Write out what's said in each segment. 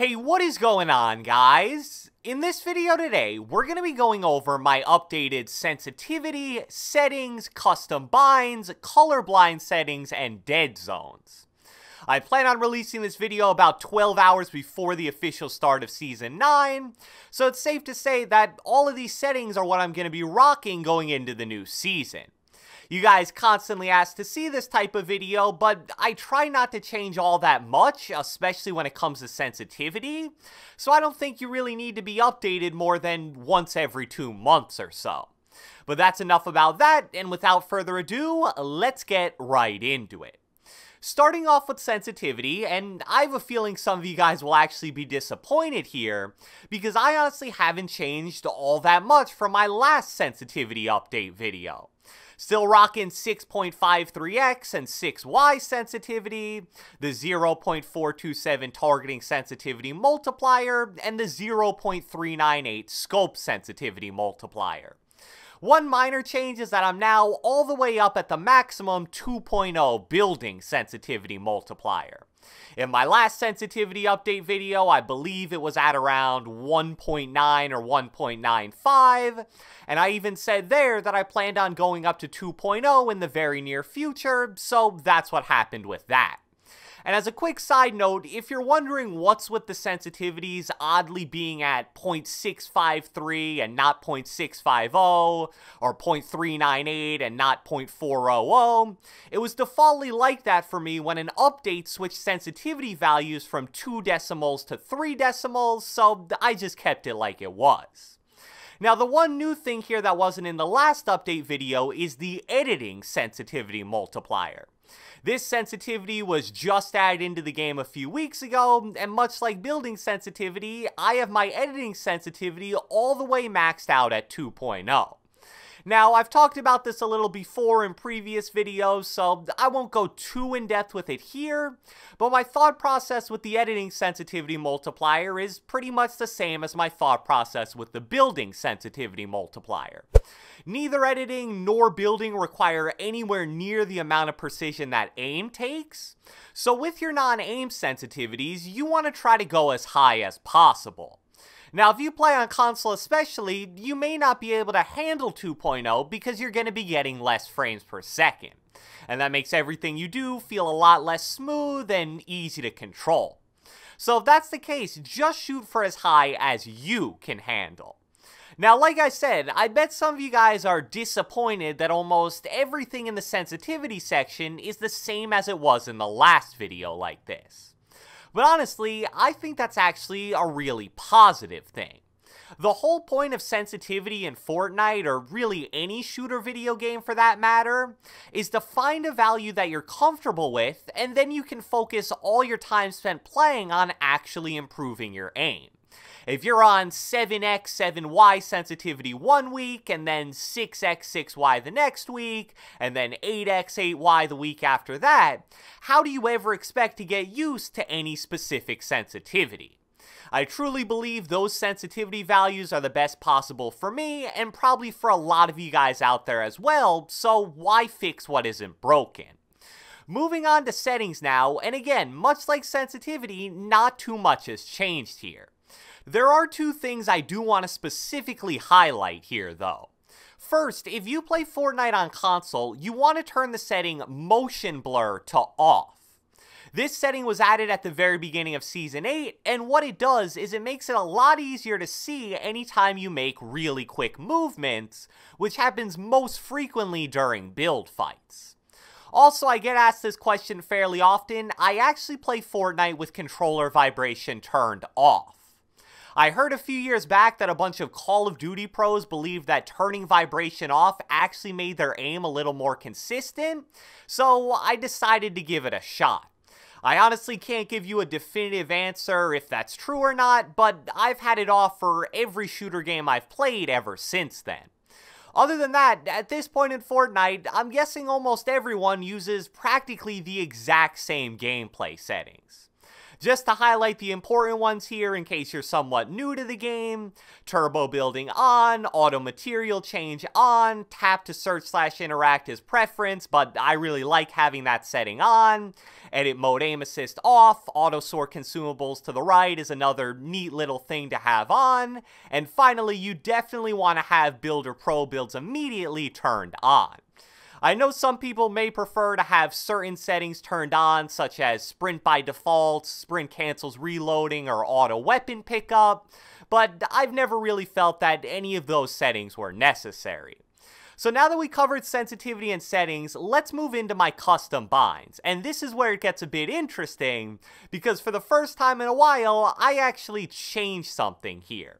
Hey, what is going on, guys? In this video today, we're going to be going over my updated sensitivity, settings, custom binds, colorblind settings, and dead zones. I plan on releasing this video about 12 hours before the official start of Season 9, so it's safe to say that all of these settings are what I'm going to be rocking going into the new season. You guys constantly ask to see this type of video, but I try not to change all that much, especially when it comes to sensitivity, so I don't think you really need to be updated more than once every 2 months or so. But that's enough about that, and without further ado, let's get right into it. Starting off with sensitivity, and I have a feeling some of you guys will actually be disappointed here, because I honestly haven't changed all that much from my last sensitivity update video. Still rocking 6.53x and 6y sensitivity, the 0.427 targeting sensitivity multiplier, and the 0.398 scope sensitivity multiplier. One minor change is that I'm now all the way up at the maximum 2.0 building sensitivity multiplier. In my last sensitivity update video, I believe it was at around 1.9 or 1.95, and I even said there that I planned on going up to 2.0 in the very near future, so that's what happened with that. And as a quick side note, if you're wondering what's with the sensitivities oddly being at 0.653 and not 0.650, or 0.398 and not 0.400, it was defaultly like that for me when an update switched sensitivity values from 2 decimals to 3 decimals, so I just kept it like it was. Now, the one new thing here that wasn't in the last update video is the editing sensitivity multiplier. This sensitivity was just added into the game a few weeks ago, and much like building sensitivity, I have my editing sensitivity all the way maxed out at 2.0. Now, I've talked about this a little before in previous videos, so I won't go too in-depth with it here, but my thought process with the editing sensitivity multiplier is pretty much the same as my thought process with the building sensitivity multiplier. Neither editing nor building require anywhere near the amount of precision that aim takes, so with your non-aim sensitivities, you want to try to go as high as possible. Now, if you play on console especially, you may not be able to handle 2.0 because you're going to be getting less frames per second, and that makes everything you do feel a lot less smooth and easy to control. So if that's the case, just shoot for as high as you can handle. Now, like I said, I bet some of you guys are disappointed that almost everything in the sensitivity section is the same as it was in the last video like this. But honestly, I think that's actually a really positive thing. The whole point of sensitivity in Fortnite, or really any shooter video game for that matter, is to find a value that you're comfortable with, and then you can focus all your time spent playing on actually improving your aim. If you're on 7x, 7y sensitivity one week, and then 6x, 6y the next week, and then 8x, 8y the week after that, how do you ever expect to get used to any specific sensitivity? I truly believe those sensitivity values are the best possible for me, and probably for a lot of you guys out there as well, so why fix what isn't broken? Moving on to settings now, and again, much like sensitivity, not too much has changed here. There are 2 things I do want to specifically highlight here, though. First, if you play Fortnite on console, you want to turn the setting Motion Blur to off. This setting was added at the very beginning of Season 8, and what it does is it makes it a lot easier to see anytime you make really quick movements, which happens most frequently during build fights. Also, I get asked this question fairly often. I actually play Fortnite with controller vibration turned off. I heard a few years back that a bunch of Call of Duty pros believed that turning vibration off actually made their aim a little more consistent, so I decided to give it a shot. I honestly can't give you a definitive answer if that's true or not, but I've had it off for every shooter game I've played ever since then. Other than that, at this point in Fortnite, I'm guessing almost everyone uses practically the exact same gameplay settings. Just to highlight the important ones here in case you're somewhat new to the game: turbo building on, auto material change on, tap to search/interact as preference, but I really like having that setting on, edit mode aim assist off, auto sort consumables to the right is another neat little thing to have on, and finally you definitely want to have builder pro builds immediately turned on. I know some people may prefer to have certain settings turned on, such as sprint by default, sprint cancels reloading, or auto weapon pickup, but I've never really felt that any of those settings were necessary. So now that we covered sensitivity and settings, let's move into my custom binds, and this is where it gets a bit interesting, because for the first time in a while, I actually changed something here.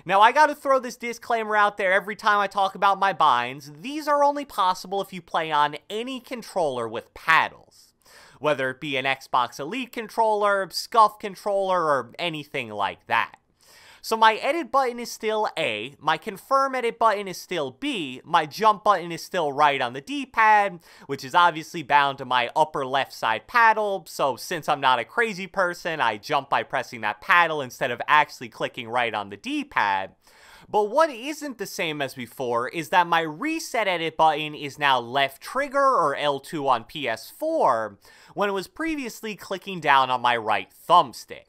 Now, I gotta throw this disclaimer out there every time I talk about my binds. These are only possible if you play on any controller with paddles, whether it be an Xbox Elite controller, SCUF controller, or anything like that. So my edit button is still A, my confirm edit button is still B, my jump button is still right on the D-pad, which is obviously bound to my upper left side paddle, so since I'm not a crazy person, I jump by pressing that paddle instead of actually clicking right on the D-pad. But what isn't the same as before is that my reset edit button is now left trigger, or L2 on PS4, when it was previously clicking down on my right thumbstick.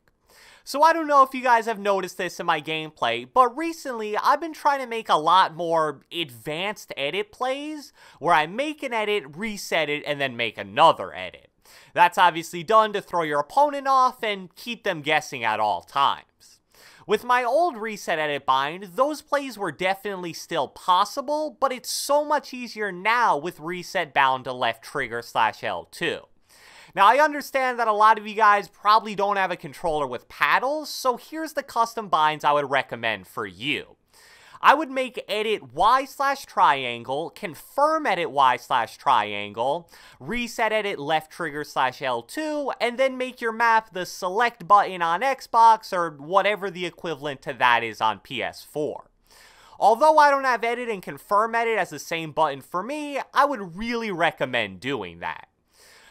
So I don't know if you guys have noticed this in my gameplay, but recently I've been trying to make a lot more advanced edit plays, where I make an edit, reset it, and then make another edit. That's obviously done to throw your opponent off and keep them guessing at all times. With my old reset edit bind, those plays were definitely still possible, but it's so much easier now with reset bound to left trigger/L2. Now, I understand that a lot of you guys probably don't have a controller with paddles, so here's the custom binds I would recommend for you. I would make edit Y/triangle, confirm edit Y/triangle, reset edit left trigger/L2, and then make your map the select button on Xbox or whatever the equivalent to that is on PS4. Although I don't have edit and confirm edit as the same button for me, I would really recommend doing that.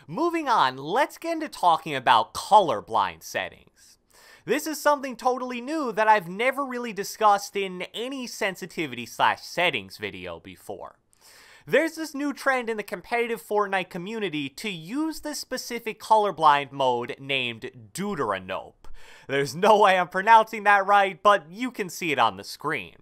Moving on, let's get into talking about colorblind settings. This is something totally new that I've never really discussed in any sensitivity/settings video before. There's this new trend in the competitive Fortnite community to use this specific colorblind mode named Deuteranope. There's no way I'm pronouncing that right, but you can see it on the screen.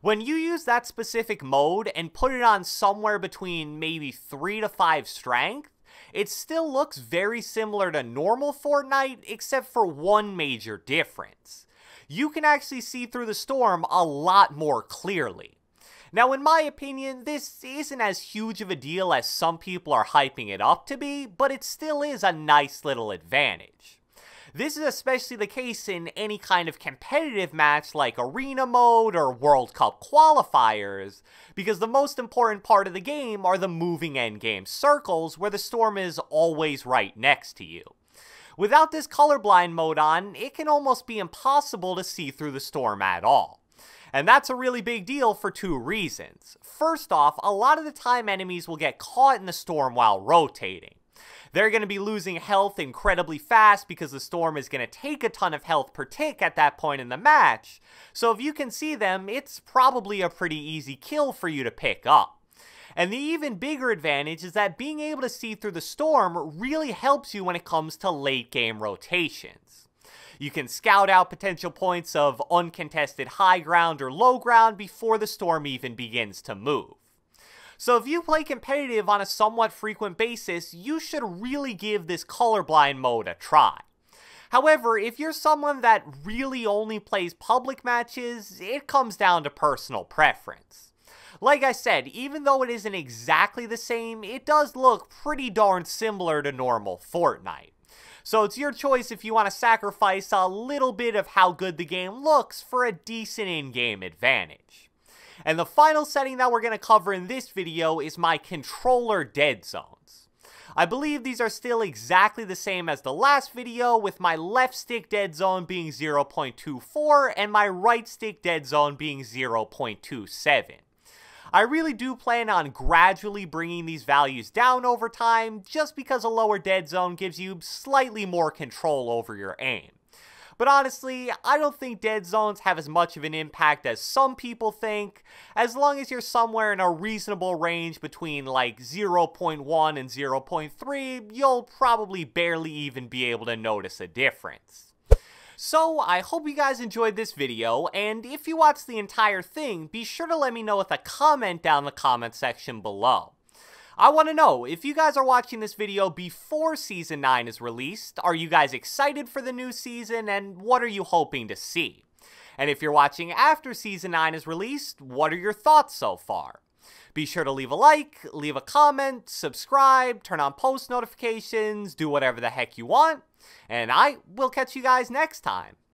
When you use that specific mode and put it on somewhere between maybe 3 to 5 strength, it still looks very similar to normal Fortnite, except for one major difference. You can actually see through the storm a lot more clearly. Now, in my opinion, this isn't as huge of a deal as some people are hyping it up to be, but it still is a nice little advantage. This is especially the case in any kind of competitive match like arena mode or World Cup qualifiers, because the most important part of the game are the moving endgame circles where the storm is always right next to you. Without this colorblind mode on, it can almost be impossible to see through the storm at all. And that's a really big deal for 2 reasons. First off, a lot of the time enemies will get caught in the storm while rotating. They're going to be losing health incredibly fast because the storm is going to take a ton of health per tick at that point in the match, so if you can see them, it's probably a pretty easy kill for you to pick up. And the even bigger advantage is that being able to see through the storm really helps you when it comes to late game rotations. You can scout out potential points of uncontested high ground or low ground before the storm even begins to move. So if you play competitive on a somewhat frequent basis, you should really give this colorblind mode a try. However, if you're someone that really only plays public matches, it comes down to personal preference. Like I said, even though it isn't exactly the same, it does look pretty darn similar to normal Fortnite. So it's your choice if you want to sacrifice a little bit of how good the game looks for a decent in-game advantage. And the final setting that we're going to cover in this video is my controller dead zones. I believe these are still exactly the same as the last video, with my left stick dead zone being 0.24 and my right stick dead zone being 0.27. I really do plan on gradually bringing these values down over time, just because a lower dead zone gives you slightly more control over your aim. But honestly, I don't think dead zones have as much of an impact as some people think. As long as you're somewhere in a reasonable range between like 0.1 and 0.3, you'll probably barely even be able to notice a difference. So, I hope you guys enjoyed this video, and if you watched the entire thing, be sure to let me know with a comment down in the comment section below. I want to know, if you guys are watching this video before Season 9 is released, are you guys excited for the new season, and what are you hoping to see? And if you're watching after Season 9 is released, what are your thoughts so far? Be sure to leave a like, leave a comment, subscribe, turn on post notifications, do whatever the heck you want, and I will catch you guys next time.